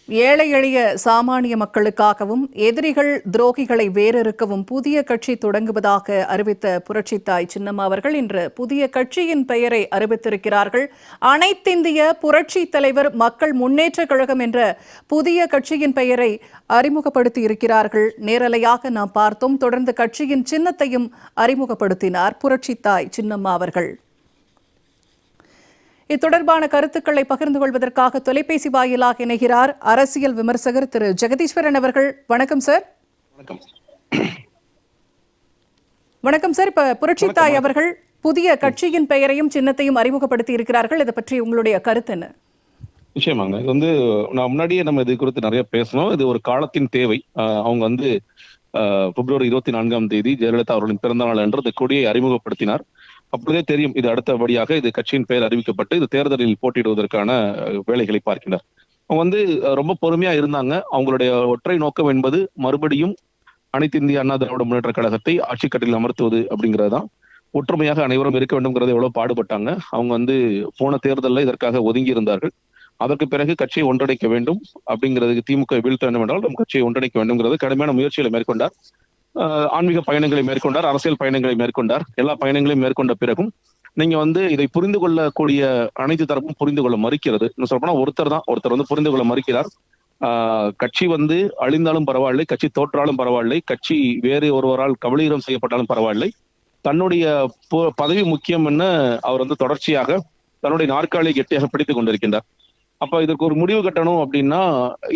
ஏழை எளிய சாமானிய மக்களுக்காகவும் எதிரிகள் துரோகிகளை வேறறுக்கவும் புதிய கட்சி தொடங்குவதாக அறிவித்த புரட்சித்தாய் சின்னம்மா அவர்கள் இன்று புதிய கட்சியின் பெயரை அறிவித்திருக்கிறார்கள். அனைத்திந்திய புரட்சி தலைவர் மக்கள் முன்னேற்ற கழகம் என்ற புதிய கட்சியின் பெயரை அறிமுகப்படுத்தி இருக்கிறார்கள். நேரலையாக நாம் பார்த்தோம். தொடர்ந்து கட்சியின் சின்னத்தையும் அறிமுகப்படுத்தினார் புரட்சித்தாய் சின்னம்மா அவர்கள். இத்தொடர்பான கருத்துக்களை பகிர்ந்து கொள்வதற்காக தொலைபேசி வாயிலாக இணைகிறார் அரசியல் விமர்சகர் திரு ஜெகதீஸ்வரன் அவர்கள். வணக்கம் சார். வணக்கம் சார். இப்ப புரட்சித்தாய் அவர்கள் புதிய கட்சியின் பெயரையும் சின்னத்தையும் அறிமுகப்படுத்தி இருக்கிறார்கள். இதை பற்றி உங்களுடைய கருத்து என்ன? நிச்சயமாங்க. இது நான் முன்னாடியே நம்ம இது குறித்து நிறைய பேசணும். இது ஒரு காலத்தின் தேவை. அவங்க பிப்ரவரி 24 ஜெயலலிதா அவர்களின் பிறந்த நாள் என்று இந்த கொடியை அறிமுகப்படுத்தினார். அப்பொழுதே தெரியும் இது அடுத்தபடியாக இது கட்சியின் பெயர் அறிவிக்கப்பட்டு இது தேர்தலில் போட்டியிடுவதற்கான வேலைகளை பார்க்கிறார். அவங்க ரொம்ப பொறுமையா இருந்தாங்க. அவங்களுடைய ஒற்றை நோக்கம் என்பது மறுபடியும் அனைத்து இந்திய அண்ணா திராவிட முன்னேற்ற கழகத்தை ஆட்சி கட்டில் அமர்த்துவது அப்படிங்கிறதுதான். ஒற்றுமையாக அனைவரும் இருக்க வேண்டும்ங்கிறத எவ்வளவு பாடுபட்டாங்க. அவங்க போன தேர்தலில் இதற்காக ஒதுங்கி இருந்தார்கள். அதற்கு பிறகு கட்சியை ஒன்றிணைக்க வேண்டும் அப்படிங்கிறதுக்கு திமுக வீழ்த்த வேண்டும் என்றால் நம்ம கட்சியை ஒன்றிணைக்க வேண்டும்ங்கிறது கடுமையான முயற்சிகளை மேற்கொண்டார். ஆன்மீக பயணங்களை மேற்கொண்டார், அரசியல் பயணங்களை மேற்கொண்டார். எல்லா பயணங்களையும் மேற்கொண்ட பிறகும் நீங்க இதை புரிந்து கொள்ளக்கூடிய அனைத்து தரப்பும் புரிந்து கொள்ள மறுக்கிறது. இன்னும் சொல்லப்போனா ஒருத்தர் புரிந்து கொள்ள மறுக்கிறார். கட்சி அழிந்தாலும் பரவாயில்லை, கட்சி தோற்றாலும் பரவாயில்லை, கட்சி வேறு ஒருவரால் கபலீகரம் செய்யப்பட்டாலும் பரவாயில்லை, தன்னுடைய பதவி முக்கியம் என்ன அவர் தொடர்ச்சியாக தன்னுடைய நாற்காலியை கெட்டியாக பிடித்துக் கொண்டிருக்கின்றார். அப்ப இதற்கு ஒரு முடிவு கட்டணும் அப்படின்னா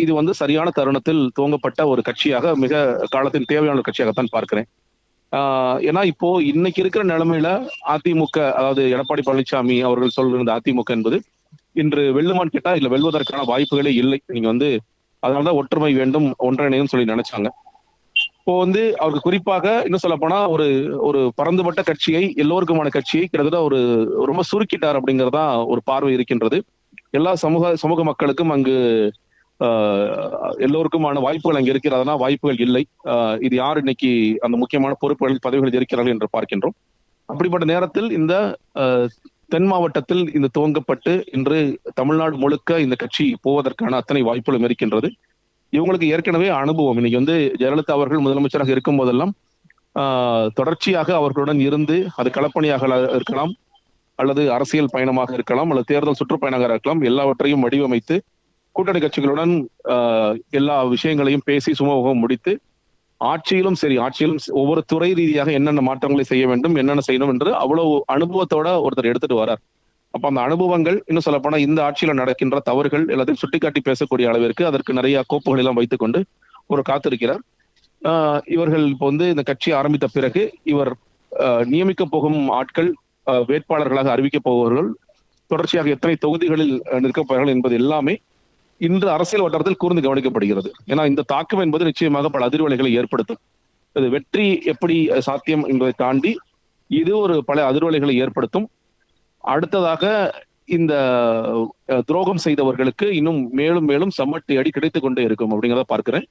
இது சரியான தருணத்தில் துவங்கப்பட்ட ஒரு கட்சியாக மிக காலத்தின் தேவையான ஒரு கட்சியாகத்தான் பார்க்கிறேன். ஏன்னா இப்போ இன்னைக்கு இருக்கிற நிலைமையில அதிமுக, அதாவது எடப்பாடி பழனிசாமி அவர்கள் சொல்கிற அதிமுக என்பது இன்று வெல்லுமான்னு கேட்டா இல்ல, வெல்வதற்கான வாய்ப்புகளே இல்லை. நீங்க அதனாலதான் ஒற்றுமை வேண்டும், ஒன்றிணையும் சொல்லி நினைச்சாங்க. இப்போ அவருக்கு குறிப்பாக இன்னும் சொல்ல போனா ஒரு பரந்துபட்ட கட்சியை, எல்லோருக்குமான கட்சியை கிட்டத்தட்ட ரொம்ப சுருக்கிட்டார் அப்படிங்கறதா ஒரு பார்வை இருக்கின்றது. எல்லா சமூக மக்களுக்கும் அங்கு எல்லோருக்குமான வாய்ப்புகள் அங்கு இருக்கிறதுனா வாய்ப்புகள் இல்லை. இது யார் இன்னைக்கு அந்த முக்கியமான பொறுப்புகளில் பதவிகளில் இருக்கிறார்கள் என்று பார்க்கின்றோம். அப்படிப்பட்ட நேரத்தில் இந்த தென் மாவட்டத்தில் இந்த துவங்கப்பட்டு இன்று தமிழ்நாடு முழுக்க இந்த கட்சி போவதற்கான அத்தனை வாய்ப்புகளும் இருக்கின்றது. இவங்களுக்கு ஏற்கனவே அனுபவம். இன்னைக்கு ஜெயலலிதா அவர்கள் முதலமைச்சராக இருக்கும் போதெல்லாம் தொடர்ச்சியாக அவர்களுடன் இருந்து அது களப்பணியாக இருக்கலாம், அல்லது அரசியல் பயணமாக இருக்கலாம், அல்லது தேர்தல் சுற்றுப்பயணமாக இருக்கலாம், எல்லாவற்றையும் வடிவமைத்து கூட்டணி கட்சிகளுடன் எல்லா விஷயங்களையும் பேசி சுமூகம் முடித்து ஆட்சியிலும் ஒவ்வொரு துறை ரீதியாக என்னென்ன மாற்றங்களை செய்ய வேண்டும், என்னென்ன செய்யணும் என்று அவ்வளவு அனுபவத்தோட ஒருத்தர் எடுத்துட்டு வரார். அப்ப அந்த அனுபவங்கள் இன்னும் சொல்ல போனா இந்த ஆட்சியில நடக்கின்ற தவறுகள் எல்லாத்தையும் சுட்டிக்காட்டி பேசக்கூடிய அளவிற்கு அதற்கு நிறைய கோப்புகள் எல்லாம் வைத்துக்கொண்டு ஒரு காத்திருக்கிறார். இவர்கள் இப்போ இந்த கட்சி ஆரம்பித்த பிறகு இவர் நியமிக்க போகும் ஆட்கள், வேட்பாளர்களாக அறிவிக்க போபவர்கள், தொடர்ச்சியாக எத்தனை தொகுதிகளில் நிற்கப்படுகிறார்கள் என்பது எல்லாமே இன்று அரசியல் வட்டாரத்தில் கூர்ந்து கவனிக்கப்படுகிறது. ஏன்னா இந்த தாக்கம் என்பது நிச்சயமாக பல அதிர்வலைகளை ஏற்படுத்தும். இது வெற்றி எப்படி சாத்தியம் என்பதை தாண்டி இது பல அதிர்வலைகளை ஏற்படுத்தும். அடுத்ததாக இந்த துரோகம் செய்தவர்களுக்கு இன்னும் மேலும் மேலும் சம்மட்டி அடி கிடைத்து கொண்டே இருக்கும் அப்படிங்கிறத பார்க்கிறேன்.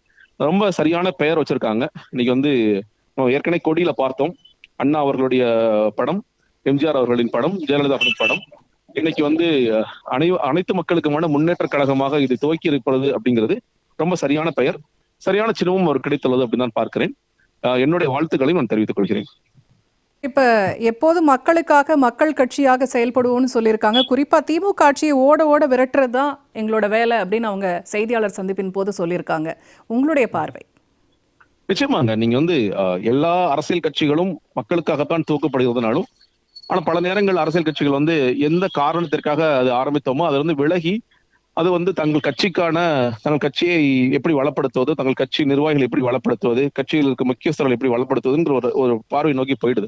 ரொம்ப சரியான பெயர் வச்சிருக்காங்க. இன்னைக்கு ஏற்கனவே கொடியில பார்த்தோம், அண்ணா அவர்களுடைய படம், எம்ஜிஆர் அவர்களின் படம், ஜெயலலிதா அவர்களின் படம். இன்னைக்கு அனைத்து மக்களுக்குமான முன்னேற்ற கழகமாக இது துவக்கி இருப்பது அப்படிங்கிறது ரொம்ப சரியான பெயர், சரியான சின்னமும் அவர் கிடைத்துள்ளது அப்படின்னு தான் பார்க்கிறேன். என்னுடைய வாழ்த்துக்களையும் நான் தெரிவித்துக் கொள்கிறேன். இப்ப எப்போது மக்களுக்காக மக்கள் கட்சியாக செயல்படுவோம்னு சொல்லியிருக்காங்க. குறிப்பா திமுக ஆட்சியை ஓட ஓட விரட்டுறது தான் எங்களோட வேலை அப்படின்னு அவங்க செய்தியாளர் சந்திப்பின் போது சொல்லியிருக்காங்க. உங்களுடைய பார்வை? நிச்சயமாங்க. நீங்க எல்லா அரசியல் கட்சிகளும் மக்களுக்காகத்தான் தூக்கப்படுகிறதுனாலும், ஆனா பல நேரங்கள் அரசியல் கட்சிகள் எந்த காரணத்திற்காக அது ஆரம்பித்தோமோ அதுல விலகி அது தங்கள் கட்சியை எப்படி வளப்படுத்துவது, தங்கள் கட்சி நிர்வாகிகள் எப்படி வளப்படுத்துவது, கட்சியில் இருக்க முக்கியஸ்தர்கள் எப்படி வளப்படுத்துவதுங்கிற ஒரு பார்வை நோக்கி போயிடுது.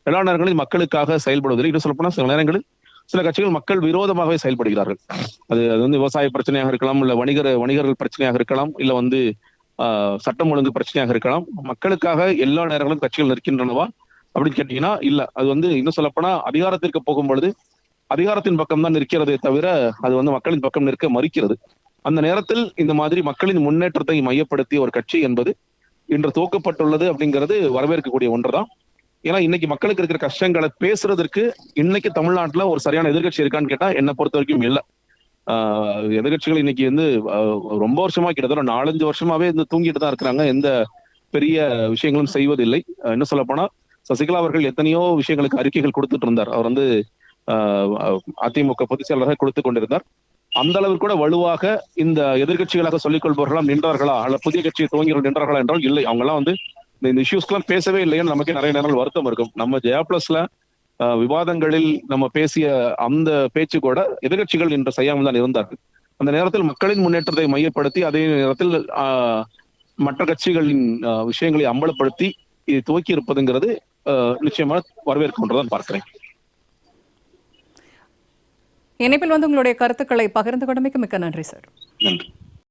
எல்லா நேரங்களிலும் மக்களுக்காக செயல்படுவதில்லை. இன்னும் சொல்லப்போனா சில நேரங்களில் சில கட்சிகள் மக்கள் விரோதமாகவே செயல்படுகிறார்கள். அது விவசாய பிரச்சனையாக இருக்கலாம், இல்ல வணிகர்கள் பிரச்சனையாக இருக்கலாம், இல்ல சட்டம் ஒழுங்கு பிரச்சனையாக இருக்கலாம். மக்களுக்காக எல்லா நேரங்களும் கட்சிகள் நிற்கின்றனவா அப்படின்னு கேட்டீங்கன்னா இல்ல. அது இன்னும் சொல்லப்போனா அதிகாரத்திற்கு போகும் பொழுது அதிகாரத்தின் பக்கம் தான் நிற்கிறதே தவிர அது மக்களின் பக்கம் நிற்க மறுக்கிறது. அந்த நேரத்தில் இந்த மாதிரி மக்களின் முன்னேற்றத்தை மையப்படுத்திய ஒரு கட்சி என்பது இன்று துவக்கப்பட்டுள்ளது அப்படிங்கிறது வரவேற்கக்கூடிய ஒன்றுதான். ஏன்னா இன்னைக்கு மக்களுக்கு இருக்கிற கஷ்டங்களை பேசுறதற்கு இன்னைக்கு தமிழ்நாட்டுல ஒரு சரியான எதிர்கட்சி இருக்கான்னு கேட்டா என்னை பொறுத்த வரைக்கும் இல்லை. எதிர்கட்சிகள் இன்னைக்கு வந்து ரொம்ப வருஷமா கிட்டத்தட்ட 4-5 வருஷமாவே இந்த தூங்கிட்டு தான் இருக்கிறாங்க. எந்த பெரிய விஷயங்களும் செய்வதில்லை. என்ன சொல்ல போனா சசிகலா அவர்கள் எத்தனையோ விஷயங்களுக்கு அறிக்கைகள் கொடுத்துட்டு இருந்தார். அவர் வந்து அதிமுக பொதுச் செயலராக கொடுத்துக் கொண்டிருந்தார். அந்த அளவுக்கு கூட வலுவாக இந்த எதிர்கட்சிகளாக சொல்லிக் கொள்பவர்களாம் நின்றார்களா, அல்ல புதிய கட்சியை துவங்கி நின்றார்களா என்றால் இல்லை. அவங்க எல்லாம் வந்து இந்த இஷ்யூஸ்க்கெல்லாம் பேசவே இல்லைன்னு நமக்கு நிறைய நேரங்கள் வருத்தம் இருக்கும். நம்ம ஜெயா பிளஸ்ல விவாதங்களில் நம்ம பேசிய அந்த பேச்சு கூட எதிர்கட்சிகள் இன்று செய்யாமல் தான் இருந்தார்கள். அந்த நேரத்தில் மக்களின் முன்னேற்றத்தை மையப்படுத்தி, அதே நேரத்தில் மற்ற கட்சிகளின் விஷயங்களை அம்பலப்படுத்தி இது துவக்கி இருப்பதுங்கிறது நிச்சயமா வரவேற்கும் என்றுதான் பார்க்கிறேன். இணைப்பில் வந்து உங்களுடைய கருத்துக்களை பகிர்ந்து கொண்டமைக்கு மிக்க நன்றி சார். நன்றி.